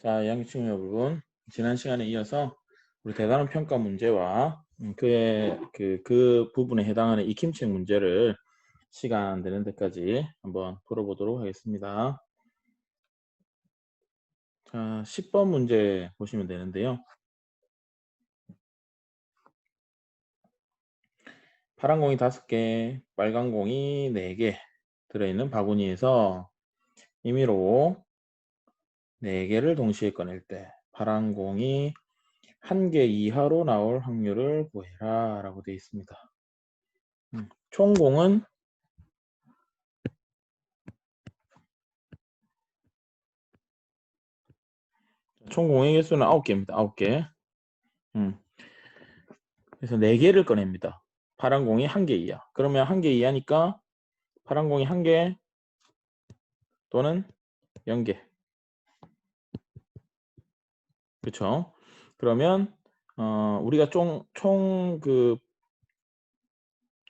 자, 양육층 여러분, 지난 시간에 이어서 우리 대단원 평가 문제와 그 부분에 해당하는 익힘책 문제를 시간 되는 데까지 한번 풀어보도록 하겠습니다. 자, 10번 문제 보시면 되는데요. 파란 공이 5개, 빨간 공이 4개 들어있는 바구니에서 임의로 4개를 동시에 꺼낼 때 파란 공이 1개 이하로 나올 확률을 구해라 라고 되어 있습니다. 총 공은 총 공의 개수는 9개입니다. 9개. 그래서 4개를 꺼냅니다. 파란 공이 1개 이하. 그러면 1개 이하니까 파란 공이 1개 또는 0개. 그렇죠? 그러면 우리가 총 그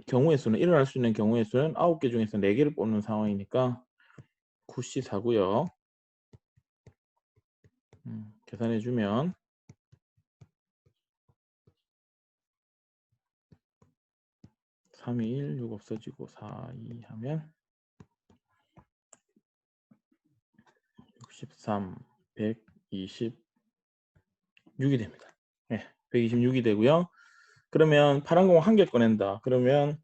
경우의 수는 일어날 수 있는 경우의 수는 9개 중에서 4개를 뽑는 상황이니까 9C4고요. 계산해 주면 3, 2, 1, 6 없어지고 4, 2 하면 63, 126이 됩니다. 네, 126이 되고요. 그러면 파란 공 1개 꺼낸다. 그러면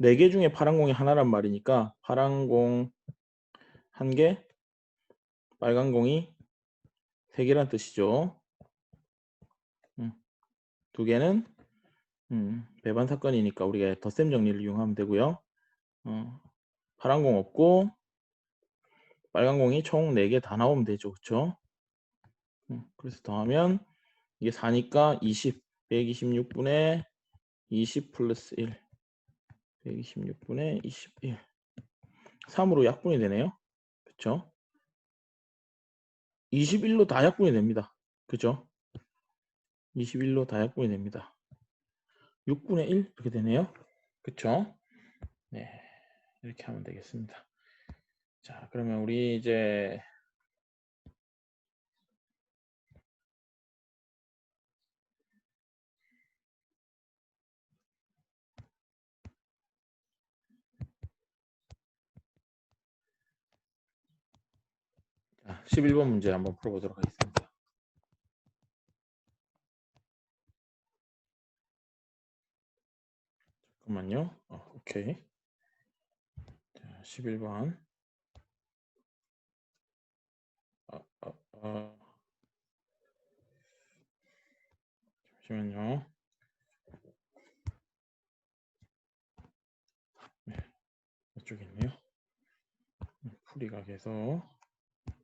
4개 중에 파란 공이 하나란 말이니까 파란 공 1개, 빨간 공이 3개란 뜻이죠. 2개는 배반 사건이니까 우리가 덧셈 정리를 이용하면 되고요. 파란 공 없고 빨간 공이 총 4개 다 나오면 되죠. 그렇죠? 그래서 더하면 이게 4니까 20, 126분의 20 플러스 1, 126분의 21. 3으로 약분이 되네요. 그렇죠? 21로 다 약분이 됩니다. 그죠? 21로 다 약분이 됩니다. 6분의 1 이렇게 되네요. 그쵸? 네, 이렇게 하면 되겠습니다. 자, 그러면 우리 이제 자, 11번 문제 한번 풀어보도록 하겠습니다. 잠깐만요. 오케이. 자, 11번. 잠시만요. 네, 이쪽에 있네요. 풀이가 계속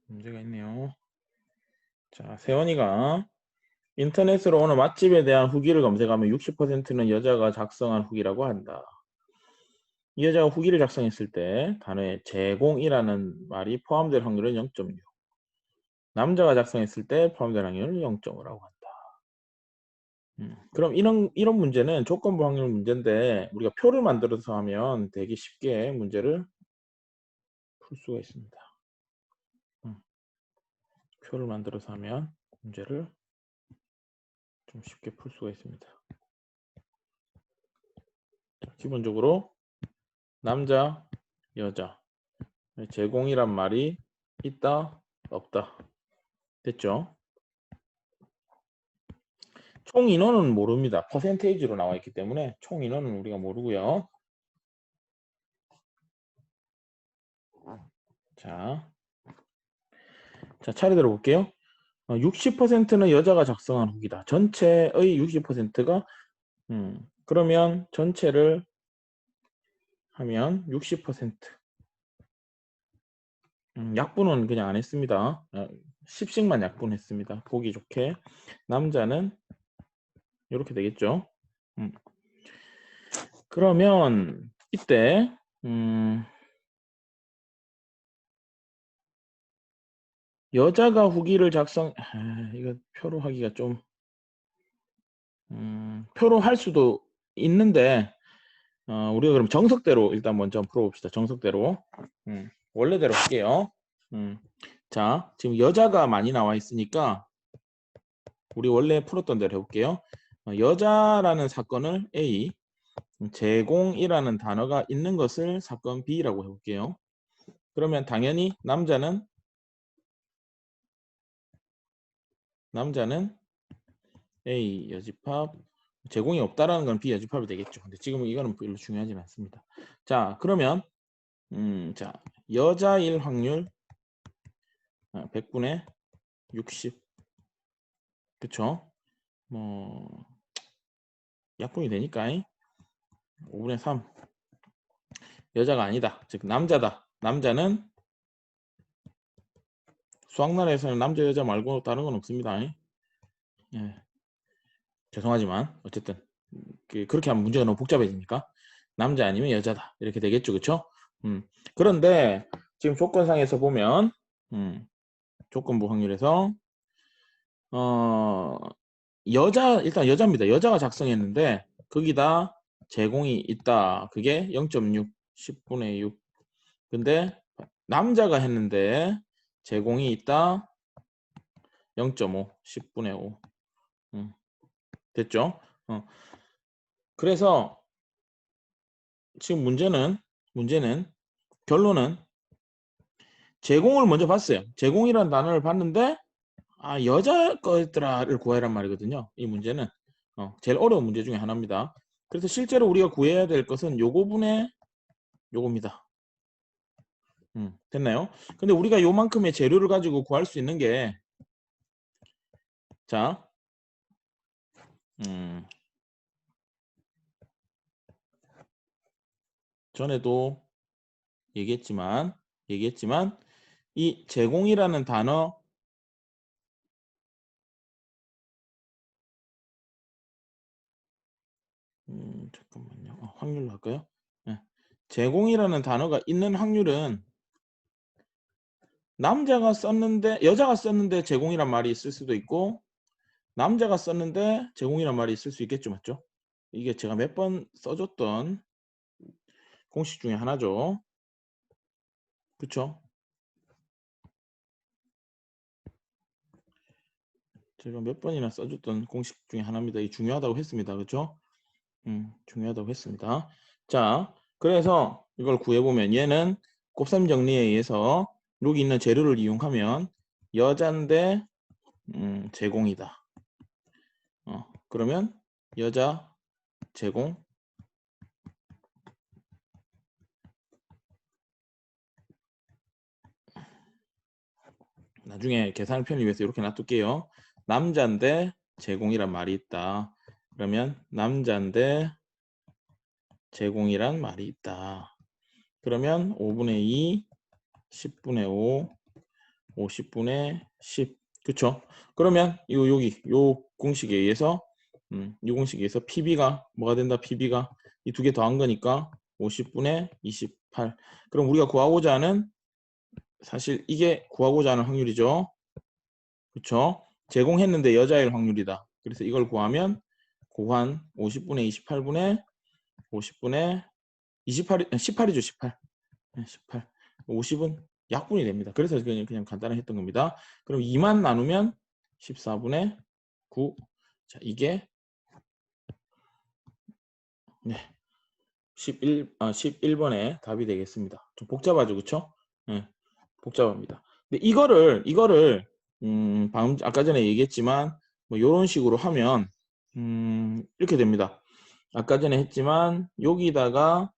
문제가 있네요. 자, 세원이가 인터넷으로 어느 맛집에 대한 후기를 검색하면 60%는 여자가 작성한 후기라고 한다. 이 여자가 후기를 작성했을 때 단어에 제공이라는 말이 포함될 확률은 0.6. 남자가 작성했을 때 포함될 확률은 0.5라고 한다. 그럼 이런 문제는 조건부 확률 문제인데 우리가 표를 만들어서 하면 되게 쉽게 문제를 풀 수가 있습니다. 표를 만들어서 하면 문제를 좀 쉽게 풀 수가 있습니다. 기본적으로 남자, 여자, 제공이란 말이 있다, 없다. 됐죠? 총 인원은 모릅니다. 퍼센테이지로 나와 있기 때문에 총 인원은 우리가 모르고요. 자, 차례대로 볼게요. 60%는 여자가 작성한 후기다. 전체의 60%가 그러면 전체를 하면 60%. 약분은 그냥 안 했습니다. 10씩만 약분했습니다. 보기 좋게. 남자는 이렇게 되겠죠. 그러면 이때 여자가 후기를 이거 표로 하기가 좀 표로 할 수도 있는데 우리가 그럼 정석대로 일단 먼저 풀어봅시다. 정석대로 원래대로 할게요. 자, 지금 여자가 많이 나와 있으니까 우리 원래 풀었던 대로 해볼게요. 여자라는 사건을 A, 제공이라는 단어가 있는 것을 사건 B라고 해볼게요. 그러면 당연히 남자는 A 여집합, 제공이 없다라는 건 B 여집합이 되겠죠. 근데 지금은 이거는 별로 중요하진 않습니다. 자, 그러면 자, 여자일 확률 100분의 60. 그쵸? 뭐 약분이 되니까 5분의 3. 여자가 아니다. 즉 남자다. 남자는 수학나라에서는 남자 여자 말고 다른 건 없습니다. 예. 죄송하지만 어쨌든 그렇게 하면 문제가 너무 복잡해지니까 남자 아니면 여자다 이렇게 되겠죠. 그쵸? 그런데 지금 조건상에서 보면 조건부 확률에서 일단 여자입니다. 여자가 작성했는데 거기다 제공이 있다. 그게 0.6 10분의 6. 근데 남자가 했는데 제공이 있다. 0.5 10분의 5. 됐죠? 그래서 지금 문제는 결론은 제공을 먼저 봤어요. 제공이라는 단어를 봤는데 여자 거였더라를 구해란 말이거든요. 이 문제는 제일 어려운 문제 중에 하나입니다. 그래서 실제로 우리가 구해야 될 것은 요거분의 요겁니다. 됐나요? 근데 우리가 요만큼의 재료를 가지고 구할 수 있는 게 자, 전에도 얘기했지만 이 제공이라는 단어 잠깐만요. 확률로 할까요? 네. 제공이라는 단어가 있는 확률은 남자가 썼는데 여자가 썼는데 제공이란 말이 있을 수도 있고 남자가 썼는데 제공이란 말이 있을 수 있겠죠. 맞죠? 이게 제가 몇 번 써줬던 공식 중에 하나죠. 그쵸? 제가 몇 번이나 써줬던 공식 중에 하나입니다. 이 중요하다고 했습니다. 그쵸? 중요하다고 했습니다. 자, 그래서 이걸 구해보면 얘는 곱셈 정리에 의해서 여기 있는 재료를 이용하면 여자인데 제공이다. 그러면 여자 제공 나중에 계산을 편리 위해서 이렇게 놔둘게요. 남자인데 제공이란 말이 있다. 그러면 남자인데 제공이란 말이 있다. 그러면 5분의 2, 10분의 5, 50분의 10. 그쵸? 그러면 요 공식에 의해서 이 공식에 의해서 PB가 뭐가 된다? PB가 이 두 개 더한 거니까 50분의 28. 그럼 우리가 구하고자 하는 사실 이게 구하고자 하는 확률이죠. 그쵸? 제공했는데 여자일 확률이다. 그래서 이걸 구하면 고한 50분의 28분의 50분의 28, 18이죠. 18. 18. 50은 약분이 됩니다. 그래서 그냥 간단하게 했던 겁니다. 그럼 2만 나누면 14분의 9. 자, 이게 네. 11번의 답이 되겠습니다. 좀 복잡하죠. 그쵸? 네, 복잡합니다. 근데 이거를 방금 아까 전에 얘기했지만 뭐 이런 식으로 하면 이렇게 됩니다. 아까 전에 했지만 여기다가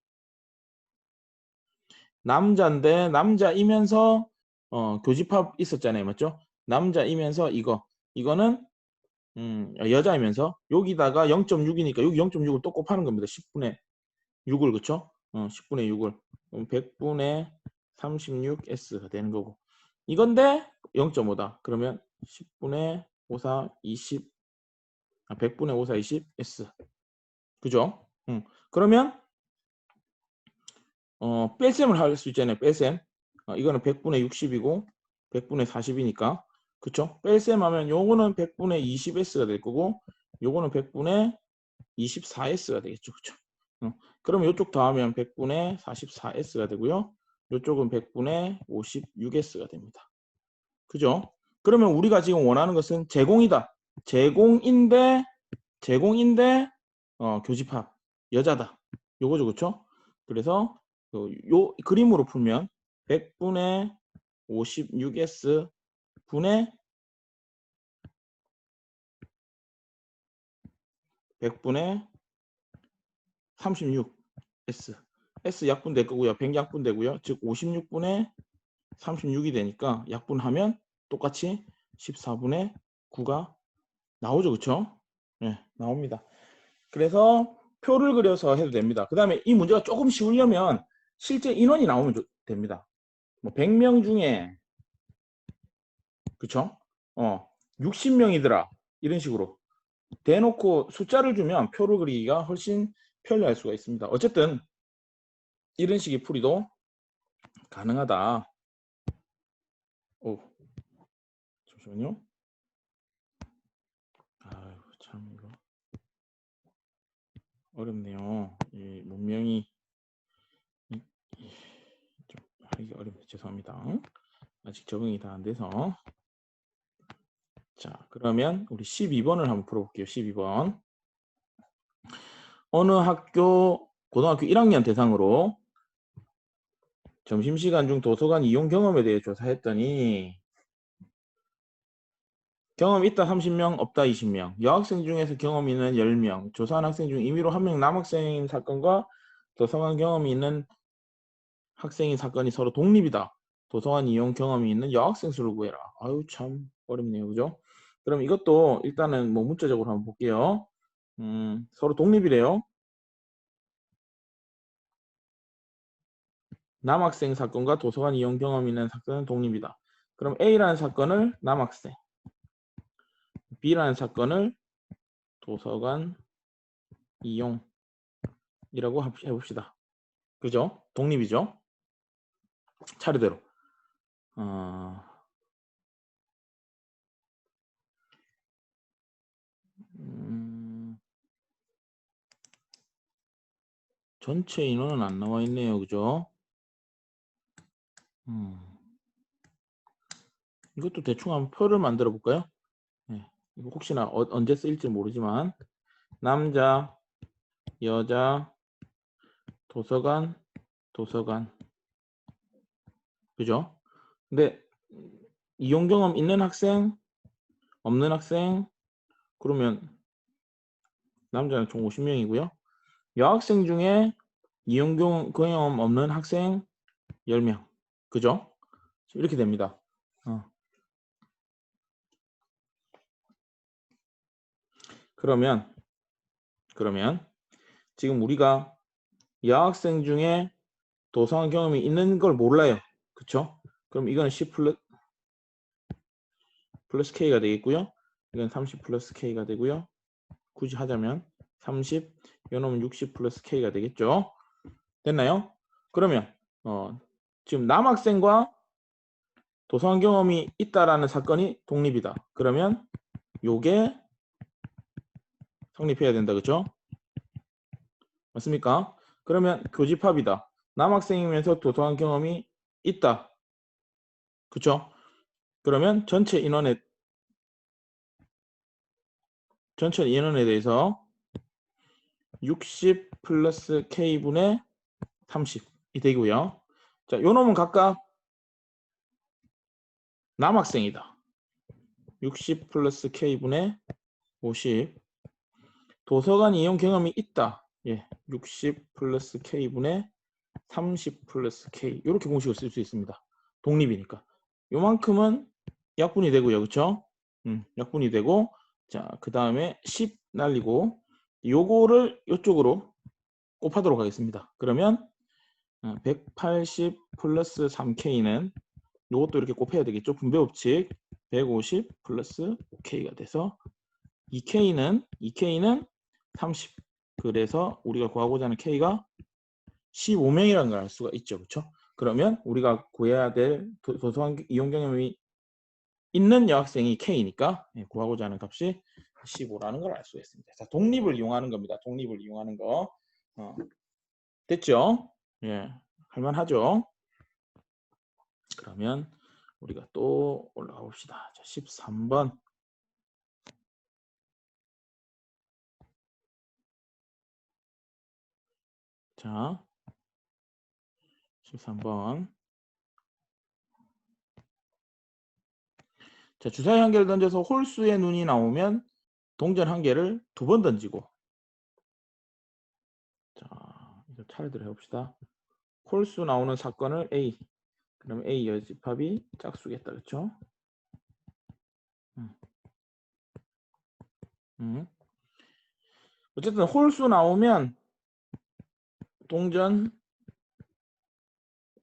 남자인데 남자이면서 교집합 있었잖아요. 맞죠? 남자이면서 이거는 여자이면서 여기다가 0.6이니까 여기 0.6을 또 곱하는 겁니다. 10분의 6을 그쵸? 10분의 6을 100분의 36S가 되는 거고 이건데 0.5다. 그러면 10분의 54 20 100분의 54 20 S 그죠? 그러면 뺄셈을 할 수 있잖아요. 뺄셈. 이거는 100분의 60이고 100분의 40이니까 그쵸? 뺄셈하면 요거는 100분의 20S가 될 거고 요거는 100분의 24S가 되겠죠. 그쵸? 그럼 이쪽 더하면 100분의 44S가 되고요. 이쪽은 100분의 56S가 됩니다. 그죠? 그러면 우리가 지금 원하는 것은 제공이다. 제공인데 교집합 여자다. 요거죠, 그렇죠? 그래서 요 그림으로 풀면 100분의 56S 분의 100분의 36S. S 약분될 거고요. 100 약분되고요. 즉 56분의 36이 되니까 약분하면 똑같이 14분의 9가 나오죠. 그렇죠? 네, 나옵니다. 그래서 표를 그려서 해도 됩니다. 그 다음에 이 문제가 조금 쉬우려면 실제 인원이 나오면 됩니다. 뭐 100명 중에 그쵸? 60명이더라. 이런 식으로 대놓고 숫자를 주면 표를 그리기가 훨씬 편리할 수가 있습니다. 어쨌든 이런 식의 풀이도 가능하다. 오, 잠시만요. 아유, 참 이거 어렵네요. 이 문명이 좀 하기 어렵네요. 죄송합니다. 아직 적응이 다 안 돼서. 자, 그러면 우리 12번을 한번 풀어볼게요. 12번. 어느 학교 고등학교 1학년 대상으로 점심시간 중 도서관 이용 경험에 대해 조사했더니 경험 있다 30명, 없다 20명, 여학생 중에서 경험이 있는 10명, 조사한 학생 중 임의로 1명 남학생인 사건과 도서관 경험이 있는 학생인 사건이 서로 독립이다. 도서관 이용 경험이 있는 여학생 수를 구해라. 아유 참 어렵네요. 그죠? 그럼 이것도 일단은 뭐 문자적으로 한번 볼게요. 서로 독립이래요. 남학생 사건과 도서관 이용 경험이 있는 사건은 독립이다. 그럼 A라는 사건을 남학생, B라는 사건을 도서관 이용이라고 해봅시다. 그죠? 독립이죠? 차례대로. 전체 인원은 안 나와 있네요. 그죠? 이것도 대충 한번 표를 만들어 볼까요? 네. 이거 혹시나 언제 쓰일지 모르지만 남자, 여자, 도서관, 도서관. 그죠? 근데 이용 경험 있는 학생, 없는 학생, 그러면 남자는 총 50명이고요. 여학생 중에 이용 경험 없는 학생 10명. 그죠? 이렇게 됩니다. 그러면 지금 우리가 여학생 중에 도서관 경험이 있는 걸 몰라요. 그쵸? 그럼 이거는 10 플러스 K가 되겠고요. 이건 30 플러스 K가 되고요. 굳이 하자면 30, 요놈은 60 플러스 K가 되겠죠. 됐나요? 그러면 지금 남학생과 도서관 경험이 있다라는 사건이 독립이다. 그러면 요게 성립해야 된다. 그죠? 맞습니까? 그러면 교집합이다. 남학생이면서 도서관 경험이 있다. 그쵸? 그러면 전체 인원에 대해서 60 플러스 K분의 30이 되고요. 자, 요 놈은 각각 남학생이다. 60 플러스 K분의 50. 도서관 이용 경험이 있다. 예, 60 플러스 K분의 30 플러스 K. 이렇게 공식을 쓸 수 있습니다. 독립이니까. 요만큼은 약분이 되고요. 그쵸? 약분이 되고, 자, 그 다음에 10 날리고, 요거를 이쪽으로 곱하도록 하겠습니다. 그러면 180 플러스 3K는 요것도 이렇게 곱해야 되겠죠. 분배 법칙 150 플러스 K가 돼서 2K는 30. 그래서 우리가 구하고자 하는 K가 15명이라는 걸 알 수가 있죠. 그렇죠? 그러면 우리가 구해야 될 도서관 이용 경험이 있는 여학생이 K니까 구하고자 하는 값이 15라는 걸 알 수가 있습니다. 자, 독립을 이용하는 겁니다. 독립을 이용하는 거. 됐죠? 예, 할만하죠? 그러면 우리가 또 올라가 봅시다. 자, 13번. 자, 13번. 자, 주사위 한 개를 던져서 홀수의 눈이 나오면 동전 한 개를 2번 던지고. 자, 이제 차례대로 해봅시다. 홀수 나오는 사건을 A. 그럼 A 여집합이 짝수겠다. 그렇죠? 어쨌든 홀수 나오면 동전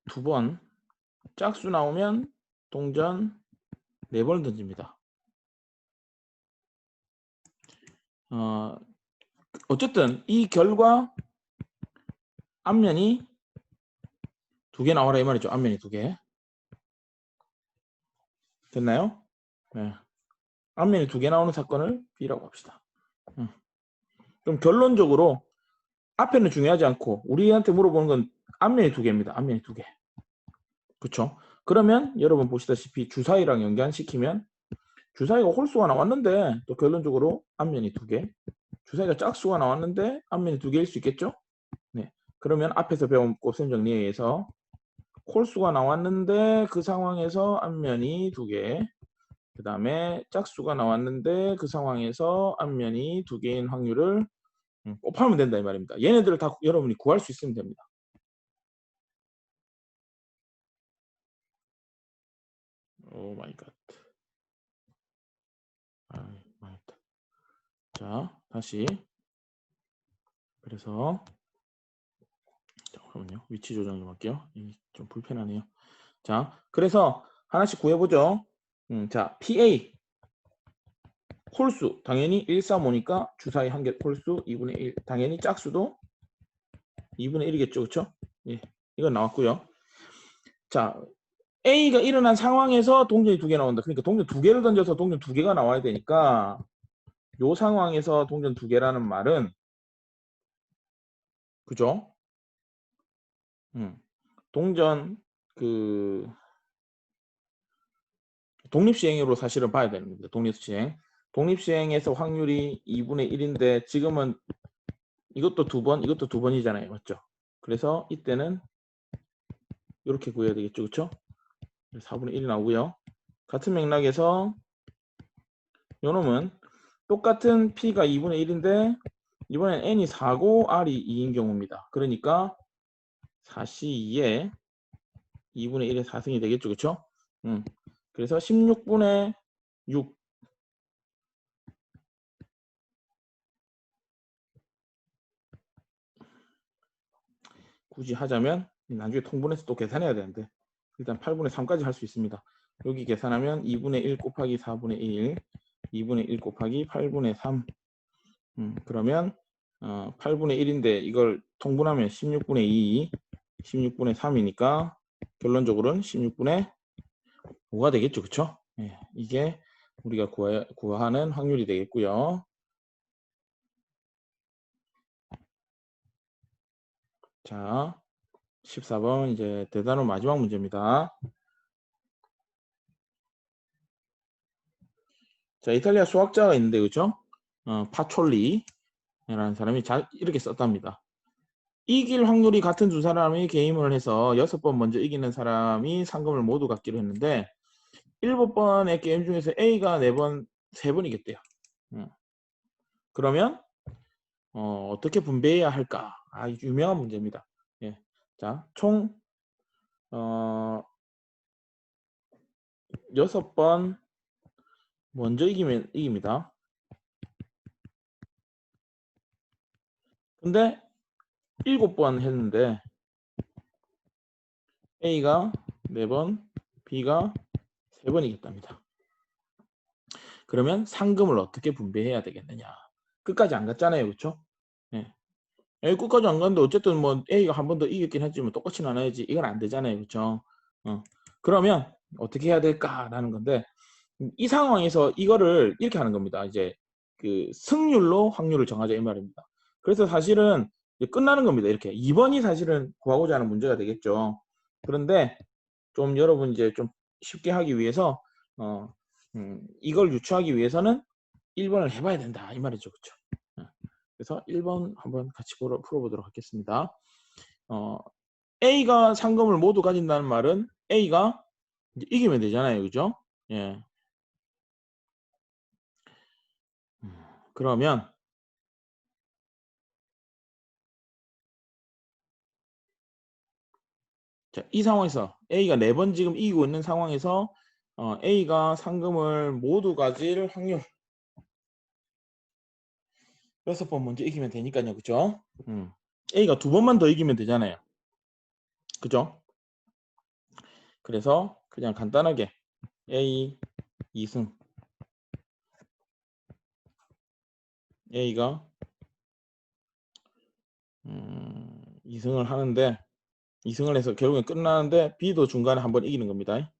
2번, 짝수 나오면 동전 4번을 던집니다. 어쨌든 이 결과 앞면이 2개 나와라 이 말이죠. 앞면이 2개. 됐나요? 네. 앞면이 2개 나오는 사건을 B라고 합시다. 그럼 결론적으로 앞에는 중요하지 않고 우리한테 물어보는 건 앞면이 2개입니다. 앞면이 2개. 그렇죠? 그러면 여러분 보시다시피 주사위랑 연관시키면 주사위가 홀수가 나왔는데 또 결론적으로 앞면이 2개. 주사위가 짝수가 나왔는데 앞면이 2개일 수 있겠죠? 네. 그러면 앞에서 배운 곱셈 정리에 의해서 홀수가 나왔는데 그 상황에서 앞면이 2개. 그 다음에 짝수가 나왔는데 그 상황에서 앞면이 2개인 확률을 곱하면 된다 이 말입니다. 얘네들을 다 여러분이 구할 수 있으면 됩니다. 오 마이 갓. 자, 다시. 그래서 잠깐만요. 위치 조정 좀 할게요. 좀 불편하네요. 자, 그래서 하나씩 구해보죠. 자, PA 홀수 당연히 1, 3, 5니까 주사위 한 개 홀수 2분의 1 당연히 짝수도 2분의 1이겠죠. 그렇죠? 예, 이건 나왔고요. 자, A가 일어난 상황에서 동전이 2개 나온다. 그러니까 동전 2개를 던져서 동전 2개가 나와야 되니까 요 상황에서 동전 2개라는 말은 그죠? 동전 그 독립시행으로 사실은 봐야 되는 겁니다. 독립시행. 독립시행에서 확률이 2분의 1인데 지금은 이것도 2번, 이것도 2번이잖아요. 맞죠? 그래서 이때는 이렇게 구해야 되겠죠. 그렇죠? 4분의 1이 나오고요. 같은 맥락에서 요놈은 똑같은 P가 2분의 1인데 이번엔 N이 4고 R이 2인 경우입니다. 그러니까 4C2에 2분의 1의 4승이 되겠죠. 그렇죠? 그래서 16분의 6 굳이 하자면 나중에 통분해서 또 계산해야 되는데 일단 8분의 3까지 할 수 있습니다. 여기 계산하면 2분의 1 곱하기 4분의 1 2분의 1 곱하기 8분의 3 그러면 8분의 1인데 이걸 통분하면 16분의 2 16분의 3이니까 결론적으로는 16분의 5가 되겠죠. 그쵸? 네, 이게 우리가 구하는 확률이 되겠고요. 자, 14번 이제 대단원 마지막 문제입니다. 자, 이탈리아 수학자가 있는데 그죠? 파촐리라는 사람이 이렇게 썼답니다. 이길 확률이 같은 두 사람이 게임을 해서 6번 먼저 이기는 사람이 상금을 모두 갖기로 했는데 7번의 게임 중에서 A가 4번, 3번 이겼대요. 그러면 어떻게 분배해야 할까? 유명한 문제입니다. 예. 자, 총 6번 먼저 이기면 이깁니다. 근데 7번 했는데 A가 4번, B가 3번 이겼답니다. 그러면 상금을 어떻게 분배해야 되겠느냐? 끝까지 안 갔잖아요. 그렇죠? 네. 끝까지 안 갔는데 어쨌든 뭐 A가 한 번 더 이겼긴 했지만 똑같이 나눠야지. 이건 안 되잖아요. 그렇죠? 그러면 어떻게 해야 될까라는 건데 이 상황에서 이거를 이렇게 하는 겁니다. 이제 그 승률로 확률을 정하자 이 말입니다. 그래서 사실은 끝나는 겁니다. 이렇게 2번이 사실은 구하고자 하는 문제가 되겠죠. 그런데 좀 여러분 이제 좀 쉽게 하기 위해서 이걸 유추하기 위해서는 1번을 해봐야 된다 이 말이죠. 그렇죠? 그래서 1번 한번 같이 풀어보도록 하겠습니다. A가 상금을 모두 가진다는 말은 A가 이제 이기면 되잖아요. 그죠? 예. 그러면 자, 이 상황에서 A가 4번 지금 이기고 있는 상황에서 A가 상금을 모두 가질 확률 6번 먼저 이기면 되니까요. 그죠? A가 2번만 더 이기면 되잖아요. 그죠? 그래서 그냥 간단하게 A 2승 A가 2승을 하는데 2승을 해서 결국엔 끝나는데 B도 중간에 한번 이기는 겁니다.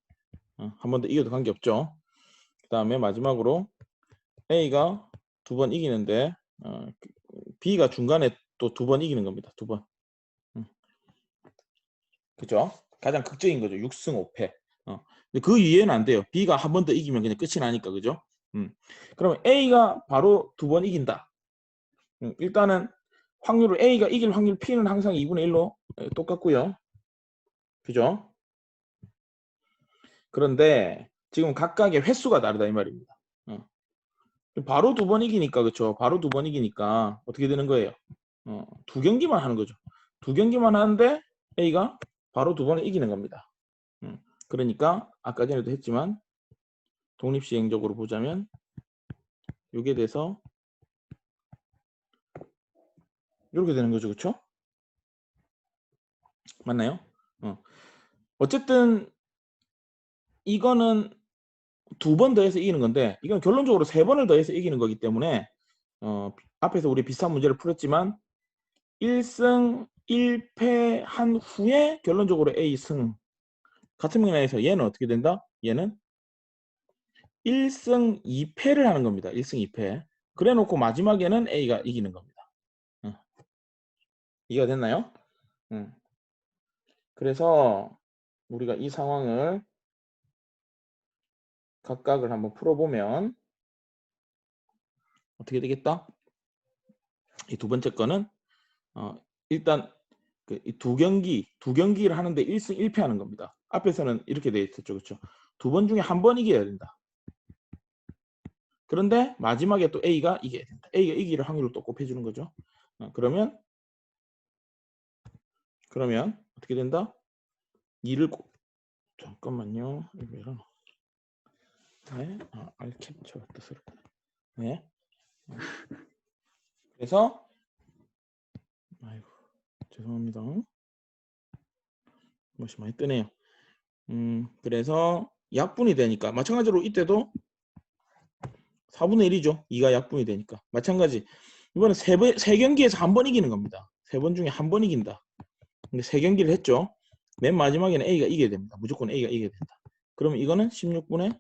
한 번 더 이겨도 관계없죠. 그 다음에 마지막으로 A가 2번 이기는데 B가 중간에 또 2번 이기는 겁니다. 2번. 그죠? 가장 극적인 거죠. 6승 5패. 근데 그 이해는 안 돼요. B가 한 번 더 이기면 그냥 끝이 나니까. 그죠? 그러면 A가 바로 2번 이긴다. 일단은 확률을 A가 이길 확률 P는 항상 2분의 1로 똑같고요. 그죠? 그런데 지금 각각의 횟수가 다르다 이 말입니다. 바로 2번 이기니까 그렇죠. 바로 2번 이기니까 어떻게 되는 거예요? 2경기만 하는 거죠. 2경기만 하는데 A가 바로 2번을 이기는 겁니다. 그러니까 아까 전에도 했지만 독립시행적으로 보자면 이게 돼서 이렇게 되는 거죠. 그렇죠? 맞나요? 어쨌든 이거는 2번 더해서 이기는 건데 이건 결론적으로 3번을 더해서 이기는 거기 때문에 앞에서 우리 비슷한 문제를 풀었지만 1승 1패 한 후에 결론적으로 A승 같은 맥락에서 얘는 어떻게 된다? 얘는 1승 2패를 하는 겁니다. 1승 2패. 그래 놓고 마지막에는 A가 이기는 겁니다. 이해가 됐나요? 그래서 우리가 이 상황을 각각을 한번 풀어보면 어떻게 되겠다? 이 두 번째 거는 일단 이 두 경기를 하는데 1승 1패 하는 겁니다. 앞에서는 이렇게 되어 있었죠. 그렇죠? 2번 중에 한 번 이겨야 된다. 그런데 마지막에 또 A가 이겨야 된다. A가 이길 확률을 또 곱해주는 거죠. 그러면 어떻게 된다? 2를 잠깐만요. 네, 알캡처가 뜻을. 네. 그래서 아이고 죄송합니다. 멋이 많이 뜨네요. 그래서 약분이 되니까 마찬가지로 이때도 4분의 1이죠. 2가 약분이 되니까 마찬가지. 이번에 3경기에서 한 번 이기는 겁니다. 3번 중에 한 번 이긴다. 근데 3경기를 했죠. 맨 마지막에는 A가 이겨야 됩니다. 무조건 A가 이겨야 된다. 그러면 이거는 16분의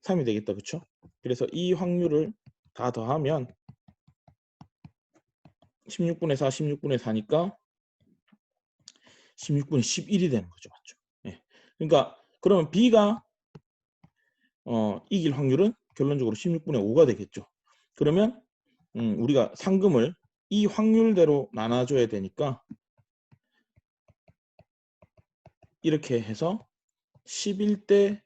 3이 되겠다. 그렇죠? 그래서 이 확률을 다 더하면 16분의 4, 16분의 4니까 16분의 11이 되는 거죠. 맞죠? 예. 그러니까 그러면 B가 이길 확률은 결론적으로 16분의 5가 되겠죠. 그러면 우리가 상금을 이 확률대로 나눠줘야 되니까 이렇게 해서 11대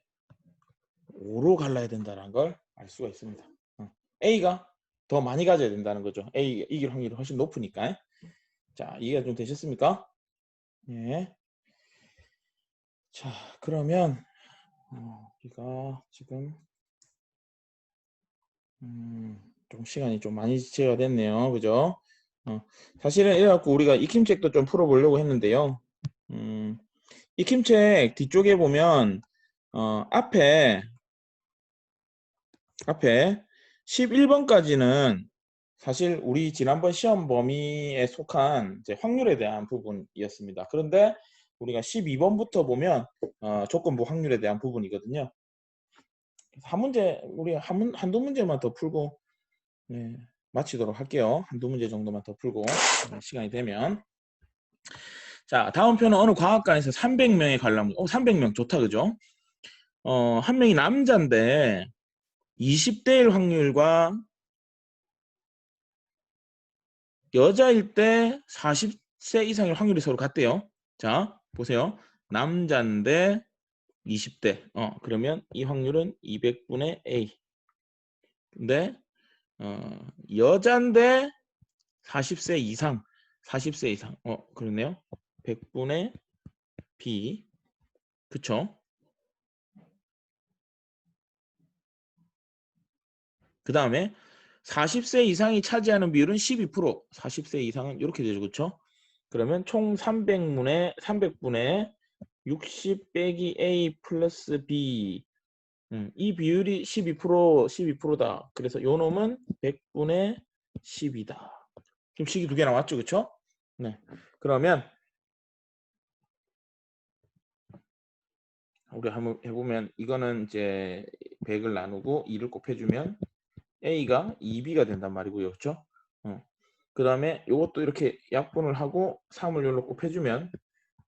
5로 갈라야 된다는 걸 알 수가 있습니다. A가 더 많이 가져야 된다는 거죠. A가 이길 확률이 훨씬 높으니까. 자, 이해가 좀 되셨습니까? 예. 자, 그러면 우리가 지금 좀 시간이 좀 많이 지체가 됐네요. 그죠? 사실은 이래갖고 우리가 익힘책도 좀 풀어보려고 했는데요. 익힘책 뒤쪽에 보면 앞에 11번까지는 사실 우리 지난번 시험 범위에 속한 이제 확률에 대한 부분이었습니다. 그런데 우리가 12번부터 보면 조건부 확률에 대한 부분이거든요. 한 문제 우리 한두 문제만 더 풀고 네, 마치도록 할게요. 한두 문제 정도만 더 풀고 시간이 되면. 자, 다음 표는 어느 과학관에서 300명의 관람 300명 좋다. 그죠? 한 명이 남자인데 20대일 확률과 여자일 때 40세 이상일 확률이 서로 같대요. 자, 보세요. 남자인데 20대. 그러면 이 확률은 200분의 A. 근데 여잔데 40세 이상. 40세 이상. 그렇네요. 100분의 B. 그쵸? 그 다음에 40세 이상이 차지하는 비율은 12%. 40세 이상은 이렇게 되죠. 그쵸? 그러면 총 300분의 60 빼기 A 플러스 B. 이 비율이 12%다. 그래서 요 놈은 100분의 10이다. 지금 식이 두 개 나왔죠. 그쵸? 네. 그러면 우리 한번 해보면 이거는 이제 100을 나누고 2를 곱해주면 A가 2B가 된단 말이고요. 그렇죠? 그 다음에 이것도 이렇게 약분을 하고 3을 여기로 곱해주면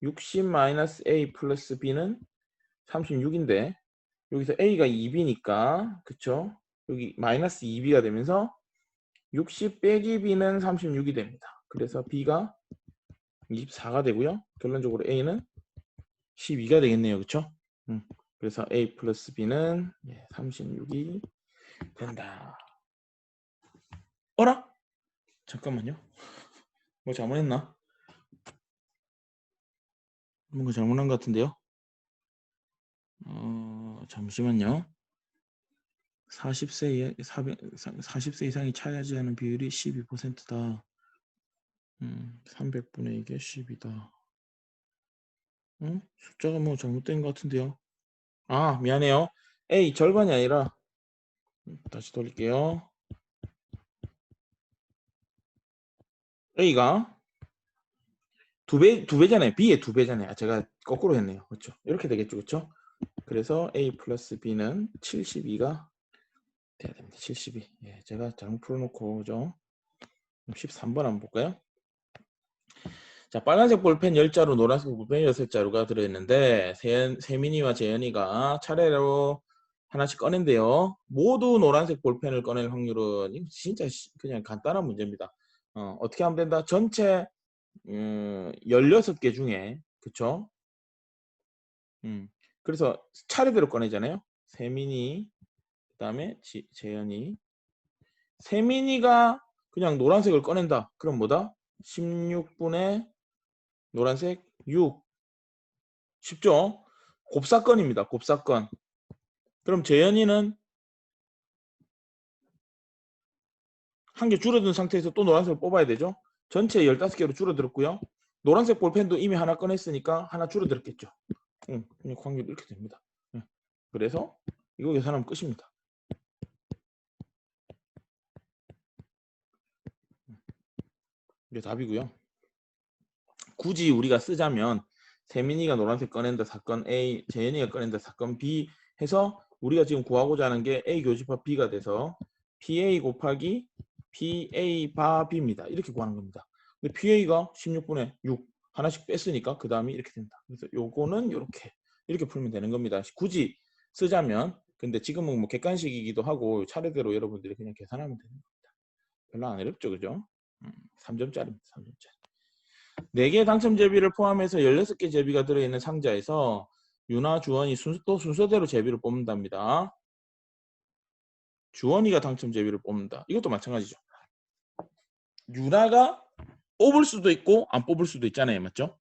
60-A 플러스 B는 36인데 여기서 A가 2B니까 그쵸? 여기 마이너스 2B가 되면서 60 빼기 B는 36이 됩니다. 그래서 B가 24가 되고요. 결론적으로 A는 12가 되겠네요. 그쵸? 그래서 A 플러스 B는 36이 된다. 어라? 잠깐만요. 뭐 잘못했나? 뭔가 잘못한 것 같은데요. 잠시만요. 40세 이상이 차지하는 비율이 12%다. 300분의 이게 10이다. 숫자가 뭐 잘못된 것 같은데요. 아, 미안해요. A 절반이 아니라 다시 돌릴게요. A가 두 배잖아요. B의 두 배잖아요. 제가 거꾸로 했네요. 그렇죠? 이렇게 되겠죠. 그렇죠? 그래서 A 플러스 B는 72가 돼야 됩니다. 72. 예, 제가 잘못 풀어놓고 그죠? 13번 한번 볼까요? 자, 빨간색 볼펜 10자루, 노란색 볼펜 6자루가 들어있는데 세민이와 재현이가 차례로 하나씩 꺼낸대요. 모두 노란색 볼펜을 꺼낼 확률은 진짜 그냥 간단한 문제입니다. 어떻게 하면 된다? 전체 16개 중에 그쵸? 그래서 차례대로 꺼내잖아요. 세민이 그 다음에 재현이 세민이가 그냥 노란색을 꺼낸다. 그럼 뭐다? 16분의 노란색 6. 쉽죠? 곱사건입니다. 곱사건. 그럼 재현이는 한 개 줄어든 상태에서 또 노란색을 뽑아야 되죠. 전체 15개로 줄어들었고요. 노란색 볼펜도 이미 하나 꺼냈으니까 하나 줄어들었겠죠. 그냥 확률 이렇게 됩니다. 그래서 이거 계산하면 끝입니다. 이게 답이고요. 굳이 우리가 쓰자면 세민이가 노란색 꺼낸다 사건 A, 재현이가 꺼낸다 사건 B 해서 우리가 지금 구하고자 하는 게 A 교집합 B가 돼서 PA 곱하기 PA 바 B입니다. 이렇게 구하는 겁니다. 근데 PA가 16분의 6 하나씩 뺐으니까 그 다음이 이렇게 된다. 그래서 요거는 이렇게 풀면 되는 겁니다. 굳이 쓰자면 근데 지금은 뭐 객관식이기도 하고 차례대로 여러분들이 그냥 계산하면 되는 겁니다. 별로 안 어렵죠, 그죠? 3점짜리입니다. 3점짜리. 4개의 당첨 제비를 포함해서 16개 제비가 들어있는 상자에서 유나, 주원이 또 순서대로 제비를 뽑는답니다. 주원이가 당첨 제비를 뽑는다. 이것도 마찬가지죠. 유나가 뽑을 수도 있고 안 뽑을 수도 있잖아요. 맞죠?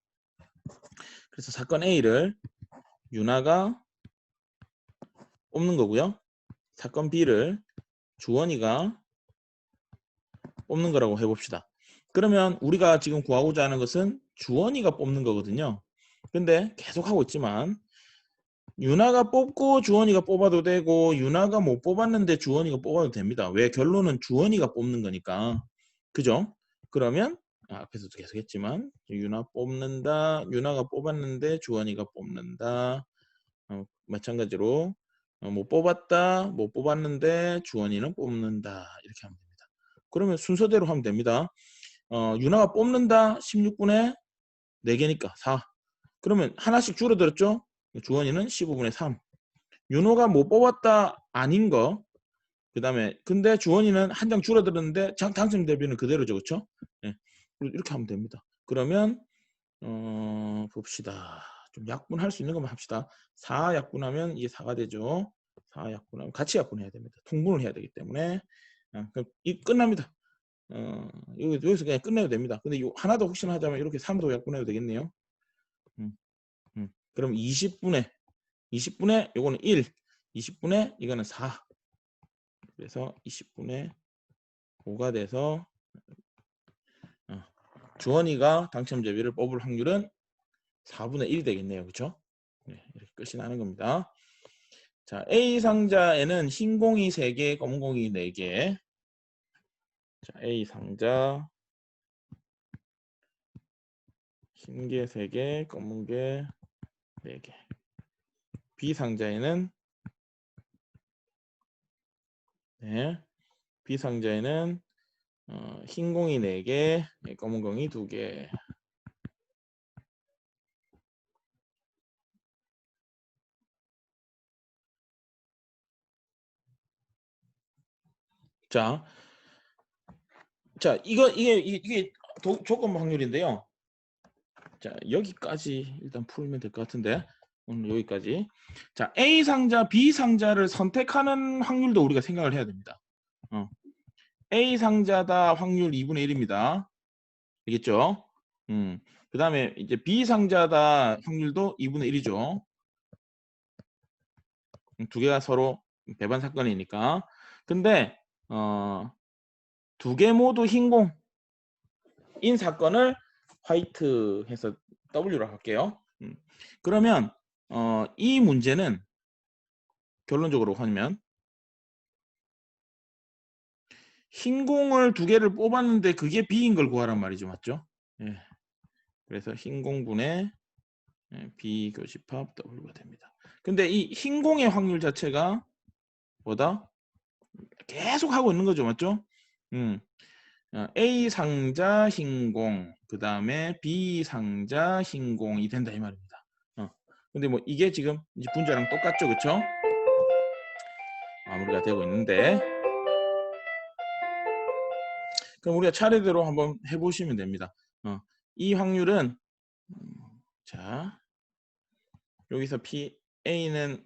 그래서 사건 A를 유나가 뽑는 거고요. 사건 B를 주원이가 뽑는 거라고 해봅시다. 그러면 우리가 지금 구하고자 하는 것은 주원이가 뽑는 거거든요. 근데 계속 하고 있지만 유나가 뽑고 주원이가 뽑아도 되고 유나가 못 뽑았는데 주원이가 뽑아도 됩니다. 왜? 결론은 주원이가 뽑는 거니까. 그죠? 그러면 앞에서도 계속 했지만 유나 뽑는다. 유나가 뽑았는데 주원이가 뽑는다. 마찬가지로 못 뽑았다. 못 뽑았는데 주원이는 뽑는다. 이렇게 하면 됩니다. 그러면 순서대로 하면 됩니다. 유나가 뽑는다. 16분의 4개니까 4. 그러면 하나씩 줄어들었죠? 주원이는 15분의 3. 윤호가 못 뽑았다 아닌 거. 그다음에 근데 주원이는 한 장 줄어들었는데 당첨 대비는 그대로죠, 그렇죠? 네. 이렇게 하면 됩니다. 그러면 봅시다. 좀 약분할 수 있는 것만 합시다. 4 약분하면 이게 4가 되죠. 4 약분하면 같이 약분해야 됩니다. 통분을 해야 되기 때문에 그럼 이 끝납니다. 여기서 그냥 끝내도 됩니다. 근데 요 하나 더 혹시나 하자면 이렇게 3도 약분해도 되겠네요. 그럼 20분의 요거는 1, 20분의 이거는 4. 그래서 20분의 5가 돼서 주원이가 당첨 제비를 뽑을 확률은 4분의 1이 되겠네요. 그렇죠? 네, 이렇게 끝이 나는 겁니다. 자, A 상자에는 흰 공이 3개, 검은 공이 4개. 자, A 상자 흰 게 3개, 검은 게 4개. B 상자에는 B 상자에는 흰 공이 4개, 검은 공이 2개. 자, 이게 조건 확률인데요. 자, 여기까지 일단 풀면 될 것 같은데 오늘 여기까지. 자, A 상자, B 상자를 선택하는 확률도 우리가 생각을 해야 됩니다. A 상자다 확률 2분의 1입니다. 알겠죠? 그 다음에 이제 B 상자다 확률도 2분의 1이죠. 두 개가 서로 배반 사건이니까. 근데 두 개 모두 흰공인 사건을 화이트 해서 W로 할게요. 그러면 이 문제는 결론적으로 하면 흰 공을 2개를 뽑았는데 그게 B인 걸 구하란 말이죠. 맞죠? 예. 그래서 흰 공분의 B 교집합 W가 됩니다. 근데 이 흰 공의 확률 자체가 뭐다? 계속 하고 있는 거죠. 맞죠? A 상자 흰 공, 그 다음에 B 상자 흰 공이 된다 이 말입니다. 근데 뭐 이게 지금 이제 분자랑 똑같죠. 그쵸? 마무리가 되고 있는데 그럼 우리가 차례대로 한번 해보시면 됩니다. 이 확률은 자 여기서 PA는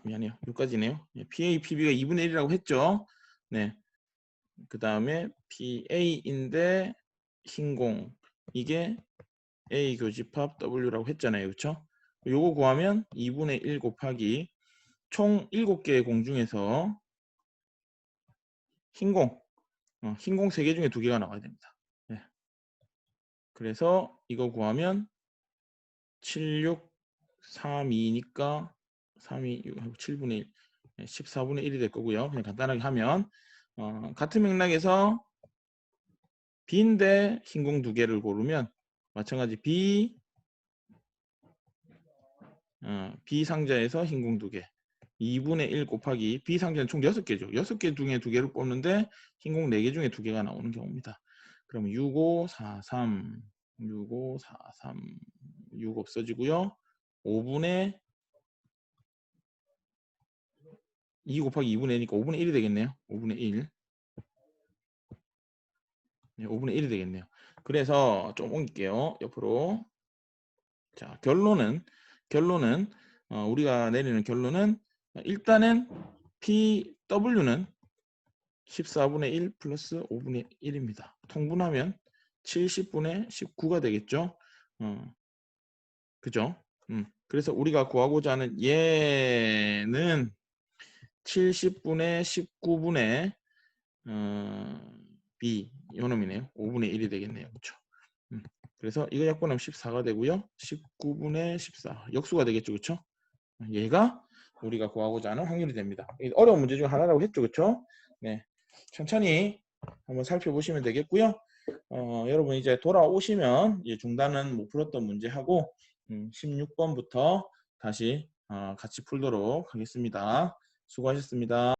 미안해요. 여기까지네요. PA, PB가 2분의 1이라고 했죠. 네. 그 다음에 PA인데 흰공 이게 A 교집합 W라고 했잖아요. 그렇죠? 요거 구하면 2분의 1 곱하기 총 7개의 공 중에서 흰공 흰공 3개 중에 2개가 나와야 됩니다. 네. 그래서 이거 구하면 7, 6, 3, 2니까 3, 2, 6, 7분의 1 14분의 1이 될 거고요. 그냥 간단하게 하면 같은 맥락에서 B인데 흰공 2개를 고르면 마찬가지 B 상자에서 흰공 2개 2분의 1 곱하기 B 상자는 총 6개죠. 6개 중에 2개를 뽑는데 흰공 4개 중에 2개가 나오는 경우입니다. 그럼 6543 6543 6 없어지고요. 5분의 2 곱하기 2분의 1이니까 5분의 1이 되겠네요. 5분의 1 네, 5분의 1이 되겠네요. 그래서 좀 옮길게요. 옆으로. 자, 결론은 우리가 내리는 결론은 일단은 PW는 14분의 1 플러스 5분의 1입니다. 통분하면 70분의 19가 되겠죠. 그죠? 그래서 우리가 구하고자 하는 얘는 70분의 19분의 B 요놈이네요. 5분의 1이 되겠네요. 그렇죠? 그래서 이거 약분하면 14가 되고요. 19분의 14 역수가 되겠죠. 그렇죠? 얘가 우리가 구하고자 하는 확률이 됩니다. 어려운 문제 중 하나라고 했죠. 그렇죠? 네. 천천히 한번 살펴보시면 되겠고요. 여러분 이제 돌아오시면 이제 중단은 못 풀었던 문제하고 16번부터 다시 같이 풀도록 하겠습니다. 수고하셨습니다.